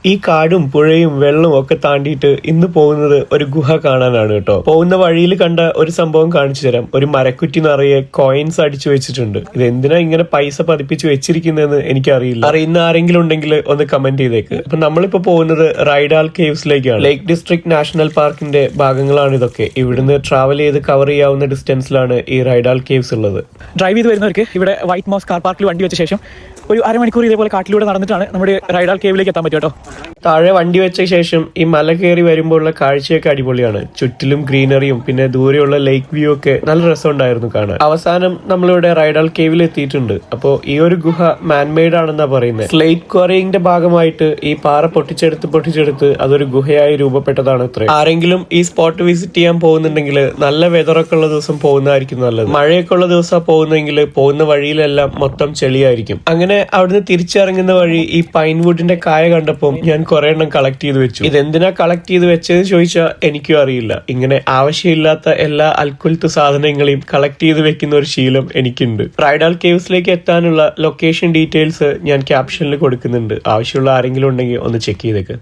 ഈ കാടും പുഴയും വെള്ളവും ഒക്കെ താണ്ടിയിട്ട് ഇന്ന് പോകുന്നത് ഒരു ഗുഹ കാണാനാണ് കേട്ടോ. പോകുന്ന വഴിയിൽ കണ്ട ഒരു സംഭവം കാണിച്ചു തരാം. ഒരു മരക്കുറ്റി നിറയെ കോയിൻസ് അടിച്ചു വെച്ചിട്ടുണ്ട്. ഇത് എന്തിനാ ഇങ്ങനെ പൈസ പതിപ്പിച്ച് വെച്ചിരിക്കുന്നതെന്ന് എനിക്കറിയില്ല. അറിയുന്ന ആരെങ്കിലും ഉണ്ടെങ്കിൽ ഒന്ന് കമന്റ് ചെയ്തേക്ക്. അപ്പൊ നമ്മളിപ്പോ പോകുന്നത് റൈഡാൽ കേവ്സിലേക്കാണ്. ലേക്ക് ഡിസ്ട്രിക്ട് നാഷണൽ പാർക്കിന്റെ ഭാഗങ്ങളാണ് ഇതൊക്കെ. ഇവിടുന്ന് ട്രാവൽ ചെയ്ത് കവർ ചെയ്യാവുന്ന ഡിസ്റ്റൻസിലാണ് ഈ റൈഡാൽ കേവ്സ് ഉള്ളത്. ഡ്രൈവ് ചെയ്ത് വരുന്നവർക്ക് ഇവിടെ വൈറ്റ് മൗസ് കാർ പാർക്കിൽ വണ്ടി വെച്ച ശേഷം ഒരു അരമണിക്കൂർ ഇതേപോലെ കാട്ടിലൂടെ നടന്നിട്ടാണ് നമ്മുടെ റൈഡാൽ കേവിലേക്ക് എത്താൻ പറ്റും കേട്ടോ. താഴെ വണ്ടി വെച്ച ശേഷം ഈ മല കയറി വരുമ്പോഴുള്ള കാഴ്ചയൊക്കെ അടിപൊളിയാണ്. ചുറ്റിലും ഗ്രീനറിയും പിന്നെ ദൂരെയുള്ള ലേക്ക് വ്യൂ ഒക്കെ നല്ല രസമുണ്ടായിരുന്നു കാണാൻ. അവസാനം നമ്മളിവിടെ റൈഡാൽ കേവിൽ എത്തിയിട്ടുണ്ട്. അപ്പോൾ ഈ ഒരു ഗുഹ മാൻമെയ്ഡ് ആണെന്നാ പറയുന്നത്. സ്ലേറ്റ് ക്വാറിയിങ്ങിന്റെ ഭാഗമായിട്ട് ഈ പാറ പൊട്ടിച്ചെടുത്ത് അതൊരു ഗുഹയായി രൂപപ്പെട്ടതാണ് ഇത്രയും. ആരെങ്കിലും ഈ സ്പോട്ട് വിസിറ്റ് ചെയ്യാൻ പോകുന്നുണ്ടെങ്കിൽ നല്ല വെതറൊക്കെ ഉള്ള ദിവസം പോകുന്നതായിരിക്കും നല്ലത്. മഴയൊക്കെ ഉള്ള ദിവസം പോകുന്നെങ്കിൽ പോകുന്ന വഴിയിലെല്ലാം മൊത്തം ചെളിയായിരിക്കും. അങ്ങനെ അവിടുന്ന് തിരിച്ചിറങ്ങുന്ന വഴി ഈ പൈൻവുഡിന്റെ കായ കണ്ടപ്പോൾ ഞാൻ കുറെ എണ്ണം കളക്ട് ചെയ്ത് വെച്ചു. ഇതെന്തിനാ കളക്ട് ചെയ്ത് വെച്ചതെന്ന് ചോദിച്ചാൽ എനിക്കും അറിയില്ല. ഇങ്ങനെ ആവശ്യമില്ലാത്ത എല്ലാ അൽക്കുലത്ത് സാധനങ്ങളെയും കളക്ട് ചെയ്ത് വെക്കുന്ന ഒരു ശീലം എനിക്കുണ്ട്. റൈഡാൽ കേവ്സിലേക്ക് എത്താനുള്ള ലൊക്കേഷൻ ഡീറ്റെയിൽസ് ഞാൻ ക്യാപ്ഷനിൽ കൊടുക്കുന്നുണ്ട്. ആവശ്യമുള്ള ആരെങ്കിലും ഉണ്ടെങ്കിൽ ഒന്ന് ചെക്ക് ചെയ്തേക്ക്.